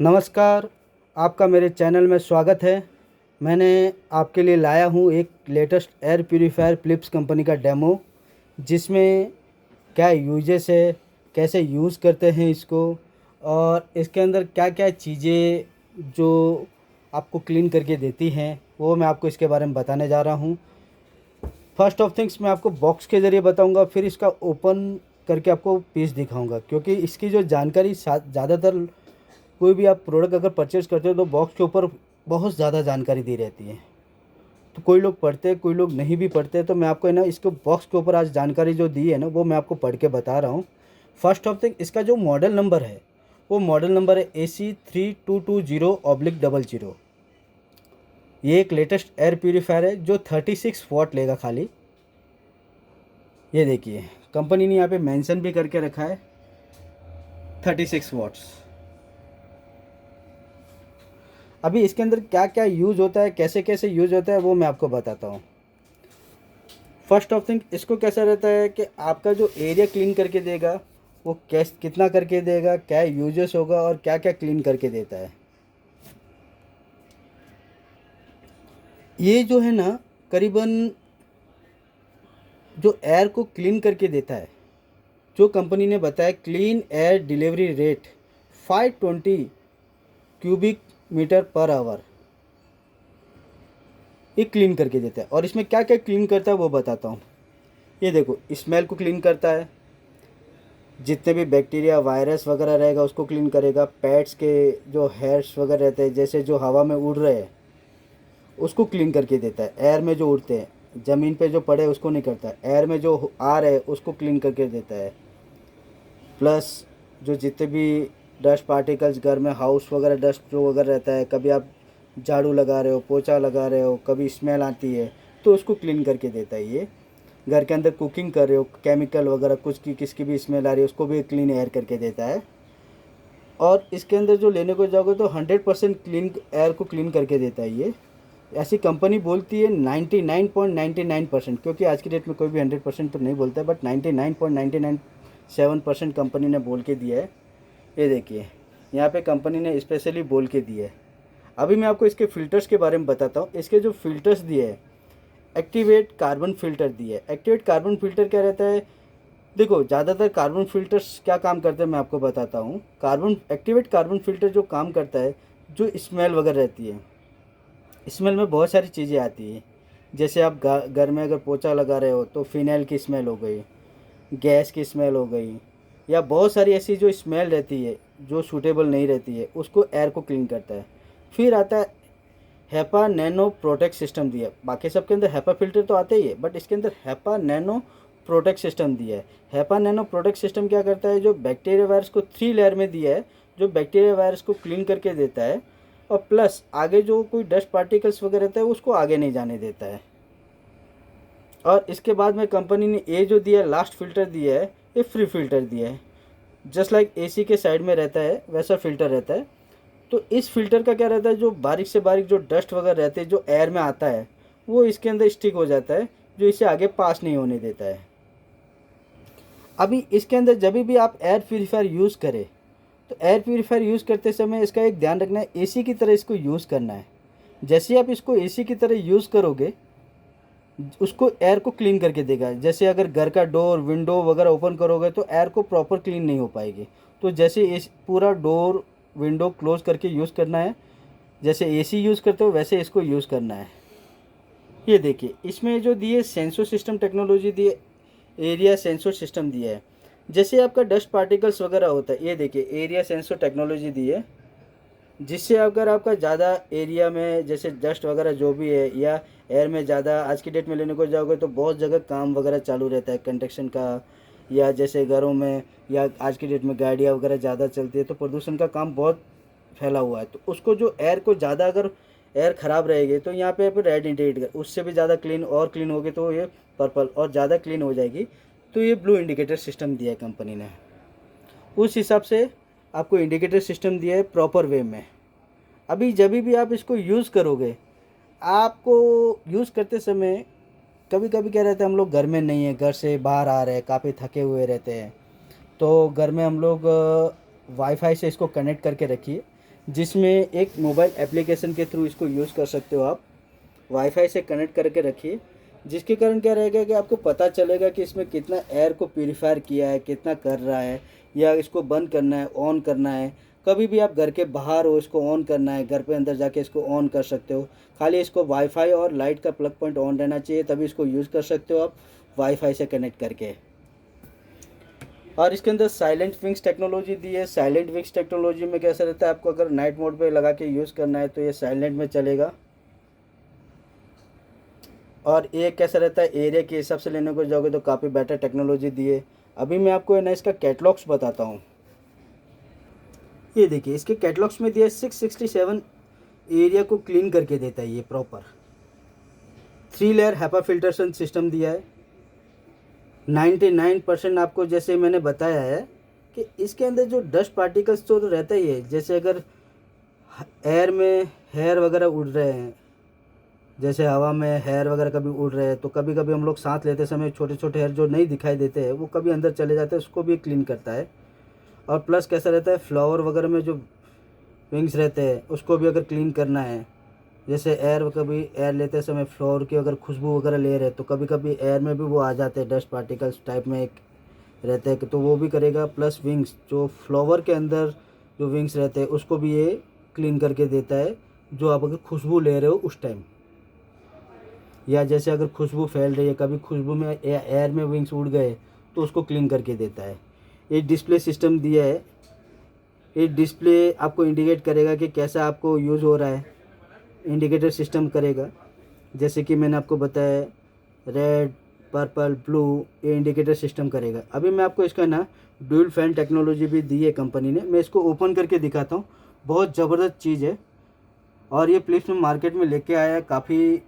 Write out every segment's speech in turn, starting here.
नमस्कार, आपका मेरे चैनल में स्वागत है। मैंने आपके लिए लाया हूँ एक latest air purifier Philips company का डेमो, जिसमें क्या यूजेस है, कैसे यूज़ करते हैं इसको और इसके अंदर क्या-क्या चीज़ें जो आपको क्लीन करके देती हैं, वो मैं आपको इसके बारे में बताने जा रहा हूँ। फर्स्ट ऑफ थिंग्स मैं आपको बॉक्स के ज़रिए बताऊँगा, फिर इसका ओपन करके आपको पीस दिखाऊँगा, क्योंकि इसकी जो जानकारी ज़्यादातर कोई भी आप प्रोडक्ट अगर परचेज़ करते हो तो बॉक्स के ऊपर बहुत ज़्यादा जानकारी दी रहती है। तो कोई लोग पढ़ते हैं, कोई लोग नहीं भी पढ़ते, तो मैं आपको है ना इसको बॉक्स के ऊपर आज जानकारी जो दी है ना, वो मैं आपको पढ़ के बता रहा हूँ। फर्स्ट ऑफ थिंग, इसका जो मॉडल नंबर है, वो मॉडल नंबर है AC3220/00। ये एक लेटेस्ट एयर प्यूरीफायर है जो 36 वॉट लेगा खाली। ये देखिए, कंपनी ने यहाँ पे मेंशन भी करके रखा है 36 वॉट्स। अभी इसके अंदर क्या क्या यूज़ होता है, कैसे कैसे यूज़ होता है, वो मैं आपको बताता हूँ। फर्स्ट ऑफ थिंग, इसको कैसा रहता है कि आपका जो एरिया क्लीन करके देगा, वो कितना करके देगा, क्या यूजेस होगा और क्या क्या क्लीन करके देता है। ये जो है ना, करीबन जो एयर को क्लीन करके देता है, जो कंपनी ने बताया clean air delivery rate 520 cubic metre per hour, ये क्लीन करके देता है। और इसमें क्या क्या क्लीन करता है वो बताता हूँ। ये देखो, स्मेल को क्लीन करता है, जितने भी बैक्टीरिया वायरस वगैरह रहेगा उसको क्लीन करेगा। पेट्स के जो हेयर्स वगैरह रहते हैं, जैसे जो हवा में उड़ रहे हैं, उसको क्लीन करके देता है। एयर में जो उड़ते हैं, ज़मीन पे जो पड़े उसको नहीं करता है, एयर में जो आ रहे हैं उसको क्लीन करके देता है। प्लस जो जितने भी डस्ट पार्टिकल्स घर में, हाउस वगैरह डस्ट जो वगैरह रहता है, कभी आप झाड़ू लगा रहे हो, पोछा लगा रहे हो, कभी स्मेल आती है, तो उसको क्लीन करके देता है। ये घर के अंदर कुकिंग कर रहे हो, केमिकल वगैरह कुछ की किसकी भी स्मेल आ रही है, उसको भी क्लीन एयर करके देता है। और इसके अंदर जो लेने को जाओगे तो 100% क्लीन एयर को क्लीन करके देता है ये। ऐसी कंपनी बोलती है 99.99%, क्योंकि आज की डेट में कोई भी 100% तो नहीं बोलता है, बट 99.997% कंपनी ने बोल के दिया है। ये देखिए, यहाँ पे कंपनी ने स्पेशली बोल के दिया है। अभी मैं आपको इसके फ़िल्टर्स के बारे में बताता हूँ। इसके जो फ़िल्टर्स दिए हैं, एक्टिवेट कार्बन फ़िल्टर दिए है। एक्टिवेट कार्बन फ़िल्टर क्या रहता है? देखो, ज़्यादातर कार्बन फ़िल्टर्स क्या काम करते हैं मैं आपको बताता हूँ। एक्टिवेट कार्बन फ़िल्टर जो काम करता है, जो स्मेल वगैरह रहती है, स्मेल में बहुत सारी चीज़ें आती हैं। जैसे आप घर में अगर पोछा लगा रहे हो तो फिनाइल की स्मेल हो गई, गैस की स्मेल हो गई, या बहुत सारी ऐसी जो स्मेल रहती है जो सूटेबल नहीं रहती है, उसको एयर को क्लीन करता है। फिर आता है हैपा नैनो प्रोटेक्ट सिस्टम दिया है। बाकी सब के अंदर हैपा फिल्टर तो आते ही है, बट इसके अंदर हैपा नैनो प्रोटेक्ट सिस्टम दिया है। हैपा नैनो प्रोटेक्ट सिस्टम क्या करता है? जो बैक्टीरिया वायरस को 3 लेयर में दिया है, जो बैक्टीरिया वायरस को क्लीन करके देता है, और प्लस आगे जो कोई डस्ट पार्टिकल्स वगैरह रहता है उसको आगे नहीं जाने देता है। और इसके बाद में कंपनी ने ये जो दिया है, लास्ट फिल्टर दिया है, ये फ्री फिल्टर दिया है। जस्ट लाइक एसी के साइड में रहता है वैसा फिल्टर रहता है। तो इस फिल्टर का क्या रहता है, जो बारीक से बारीक जो डस्ट वगैरह रहते हैं जो एयर में आता है, वो इसके अंदर स्टिक हो जाता है, जो इसे आगे पास नहीं होने देता है। अभी इसके अंदर जब भी आप एयर प्यूरीफायर यूज़ करें, तो एयर प्यूरीफायर यूज़ करते समय इसका एक ध्यान रखना है, एसी की तरह इसको यूज़ करना है। जैसे ही आप इसको एसी की तरह यूज़ करोगे, उसको एयर को क्लीन करके देगा। जैसे अगर घर का डोर विंडो वगैरह ओपन करोगे तो एयर को प्रॉपर क्लीन नहीं हो पाएगी। तो जैसे इस पूरा डोर विंडो क्लोज करके यूज़ करना है, जैसे एसी यूज़ करते हो वैसे इसको यूज़ करना है। ये देखिए, इसमें जो दिए सेंसर सिस्टम टेक्नोलॉजी दिए, एरिया सेंसर सिस्टम दिया है। जैसे आपका डस्ट पार्टिकल्स वगैरह होता है, ये देखिए एरिया सेंसर टेक्नोलॉजी दी है, जिससे अगर आपका ज़्यादा एरिया में जैसे डस्ट वगैरह जो भी है, या एयर में ज़्यादा आज की डेट में लेने को जाओगे तो बहुत जगह काम वगैरह चालू रहता है कंस्ट्रक्शन का, या जैसे घरों में, या आज की डेट में गाड़ियाँ वगैरह ज़्यादा चलती है, तो प्रदूषण का काम बहुत फैला हुआ है। तो उसको जो एयर को ज़्यादा अगर एयर ख़राब रहेगी तो यहाँ पे रेड इंडिकेट कर, उससे भी ज़्यादा क्लीन और क्लीन होगी तो ये पर्पल, और ज़्यादा क्लीन हो जाएगी तो ये ब्लू इंडिकेटर सिस्टम दिया है कंपनी ने। उस हिसाब से आपको इंडिकेटर सिस्टम दिया है प्रॉपर वे में। अभी जब भी आप इसको यूज़ करोगे, आपको यूज़ करते समय कभी कभी क्या रहता है, हम लोग घर में नहीं है, घर से बाहर आ रहे हैं, काफ़ी थके हुए रहते हैं, तो घर में हम लोग वाईफाई से इसको कनेक्ट करके रखिए। जिसमें एक मोबाइल एप्लीकेशन के थ्रू इसको यूज़ कर सकते हो आप। वाईफाई से कनेक्ट करके रखिए, जिसके कारण क्या रहेगा कि आपको पता चलेगा कि इसमें कितना एयर को प्यूरीफायर किया है, कितना कर रहा है, या इसको बंद करना है, ऑन करना है। कभी भी आप घर के बाहर हो, इसको ऑन करना है, घर पे अंदर जाके इसको ऑन कर सकते हो। खाली इसको वाईफाई और लाइट का प्लग पॉइंट ऑन रहना चाहिए, तभी इसको यूज़ कर सकते हो आप वाईफाई से कनेक्ट करके। और इसके अंदर साइलेंट विंग्स टेक्नोलॉजी दी है। साइलेंट विंग्स टेक्नोलॉजी में कैसा रहता है, आपको अगर नाइट मोड पे लगा के यूज़ करना है तो ये साइलेंट में चलेगा। और ये कैसा रहता है, एरिया के हिसाब से लेने को जाओगे तो काफ़ी बेटर टेक्नोलॉजी दी है। अभी मैं आपको है ना इसका कैटलॉग्स बताता हूँ। ये देखिए, इसके कैटलॉग्स में दिया है 667 एरिया को क्लीन करके देता है ये proper. 3 layer HEPA filtration system दिया है। 99% आपको जैसे मैंने बताया है कि इसके अंदर जो डस्ट पार्टिकल्स तो रहता ही है। जैसे अगर एयर में हेयर वगैरह उड़ रहे हैं, जैसे हवा में हेयर वगैरह कभी उड़ रहे हैं, तो कभी कभी हम लोग सांस लेते समय छोटे छोटे हेयर जो नहीं दिखाई देते हैं वो कभी अंदर चले जाते हैं, उसको भी क्लीन करता है। और प्लस कैसा रहता है, फ्लावर वगैरह में जो विंग्स रहते हैं उसको भी अगर क्लीन करना है, जैसे एयर कभी एयर लेते समय फ्लावर की अगर खुशबू वगैरह ले रहे हैं तो कभी कभी एयर में भी वो आ जाते हैं, डस्ट पार्टिकल्स टाइप में एक रहते हैं, तो वो भी करेगा। प्लस विंग्स जो फ्लावर के अंदर जो विंग्स रहते हैं उसको भी ये क्लीन करके देता है, जो आप अगर खुशबू ले रहे हो उस टाइम, या जैसे अगर खुशबू फैल रही है, कभी खुशबू में एयर में विंग्स उड़ गए तो उसको क्लीन करके देता है। ये डिस्प्ले सिस्टम दिया है। ये डिस्प्ले आपको इंडिकेट करेगा कि कैसा आपको यूज़ हो रहा है, इंडिकेटर सिस्टम करेगा। जैसे कि मैंने आपको बताया रेड, पर्पल, ब्लू, ये इंडिकेटर सिस्टम करेगा। अभी मैं आपको इसका ना ड्यूल फैन टेक्नोलॉजी भी दी है कंपनी ने, मैं इसको ओपन करके दिखाता हूँ। बहुत ज़बरदस्त चीज़ है और ये फिलिप्स में मार्केट में लेके आया है। काफ़ी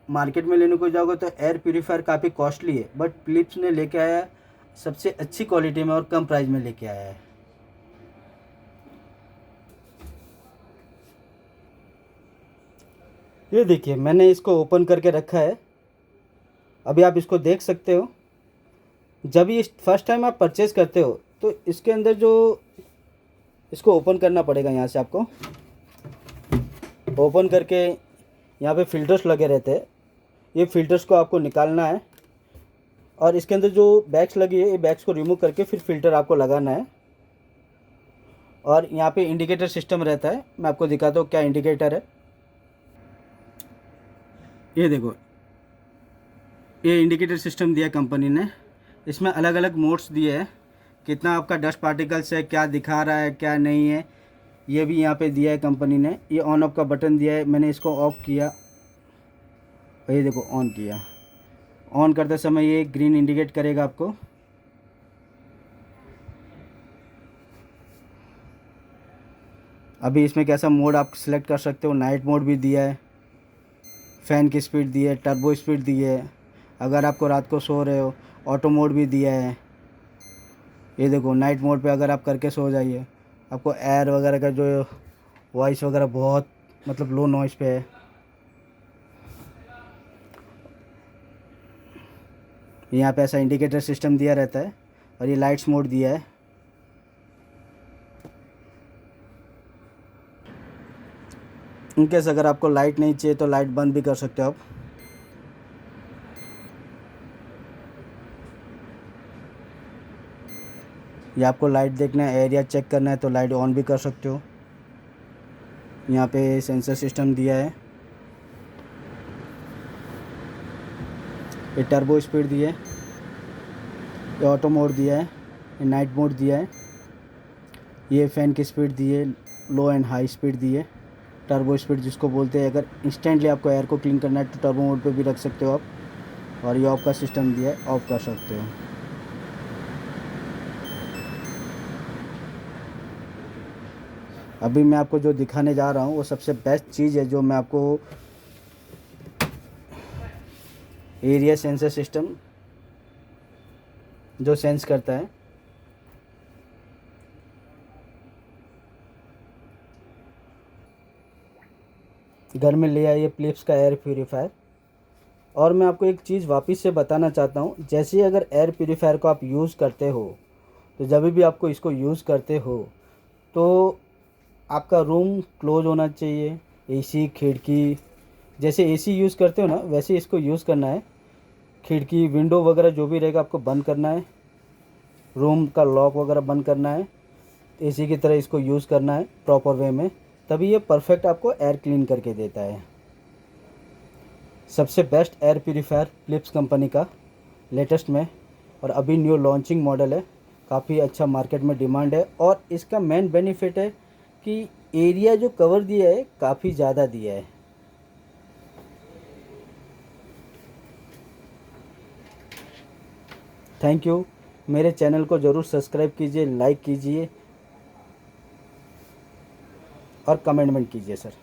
मार्केट में लेने को जाओगे तो एयर प्यूरीफायर काफ़ी कॉस्टली है, बट फिलिप्स ने लेके आया सबसे अच्छी क्वालिटी में और कम प्राइस में लेके आया है। ये देखिए, मैंने इसको ओपन करके रखा है, अभी आप इसको देख सकते हो। जब ये फर्स्ट टाइम आप परचेज़ करते हो तो इसके अंदर जो इसको ओपन करना पड़ेगा, यहाँ से आपको ओपन करके यहाँ पे फ़िल्टर्स लगे रहते हैं, ये फ़िल्टर्स को आपको निकालना है। और इसके अंदर जो बैग्स लगी है, ये बैग्स को रिमूव करके फिर फ़िल्टर आपको लगाना है। और यहाँ पे इंडिकेटर सिस्टम रहता है, मैं आपको दिखाता हूँ क्या इंडिकेटर है। ये देखो, ये इंडिकेटर सिस्टम दिया कंपनी ने। इसमें अलग अलग मोड्स दिए हैं, कितना आपका डस्ट पार्टिकल्स है, क्या दिखा रहा है, क्या नहीं है, ये भी यहाँ पे दिया है कंपनी ने। ये ऑन ऑफ का बटन दिया है, मैंने इसको ऑफ़ किया, ये देखो ऑन किया। ऑन करते समय ये ग्रीन इंडिकेट करेगा आपको। अभी इसमें कैसा मोड आप सिलेक्ट कर सकते हो, नाइट मोड भी दिया है, फ़ैन की स्पीड दी है, टर्बो स्पीड दी है, अगर आपको रात को सो रहे हो ऑटो मोड भी दिया है। ये देखो, नाइट मोड पे अगर आप करके सो जाइए, आपको एयर वगैरह का जो वॉइस वगैरह बहुत मतलब लो नॉइस पे है। यहाँ पे ऐसा इंडिकेटर सिस्टम दिया रहता है। और ये लाइट्स मोड दिया है। इनकेस अगर आपको लाइट नहीं चाहिए तो लाइट बंद भी कर सकते हो आप। या आपको लाइट देखना है, एरिया चेक करना है तो लाइट ऑन भी कर सकते हो। यहाँ पे सेंसर सिस्टम दिया है, ये टर्बो स्पीड दी है, ये ऑटो मोड दिया है, ये नाइट मोड दिया है, ये फ़ैन की स्पीड दी है, लो एंड हाई स्पीड दी है, टर्बो स्पीड जिसको बोलते हैं। अगर इंस्टेंटली आपको एयर को क्लीन करना है तो टर्बो मोड पे भी रख सकते हो आप। और ये ऑफ का सिस्टम दिया है, ऑफ कर सकते हो। अभी मैं आपको जो दिखाने जा रहा हूँ वो सबसे बेस्ट चीज़ है, जो मैं आपको एरिया सेंसर सिस्टम जो सेंस करता है। घर में ले आइए फिलिप्स का एयर प्यूरीफायर। और मैं आपको एक चीज़ वापस से बताना चाहता हूँ, जैसे ही अगर एयर प्यूरीफायर को आप यूज़ करते हो तो जब भी आपको इसको यूज़ करते हो तो आपका रूम क्लोज होना चाहिए, एसी खिड़की, जैसे एसी यूज़ करते हो ना वैसे इसको यूज़ करना है। खिड़की विंडो वगैरह जो भी रहेगा आपको बंद करना है, रूम का लॉक वगैरह बंद करना है, एसी की तरह इसको यूज़ करना है प्रॉपर वे में, तभी ये परफेक्ट आपको एयर क्लीन करके देता है। सबसे best air purifier Philips company का लेटेस्ट में, और अभी न्यू लॉन्चिंग मॉडल है, काफ़ी अच्छा मार्केट में डिमांड है। और इसका मेन बेनिफिट है कि एरिया जो कवर दिया है काफ़ी ज़्यादा दिया है। Thank you. मेरे चैनल को ज़रूर सब्सक्राइब कीजिए, लाइक कीजिए और कमेंटमेंट कीजिए सर।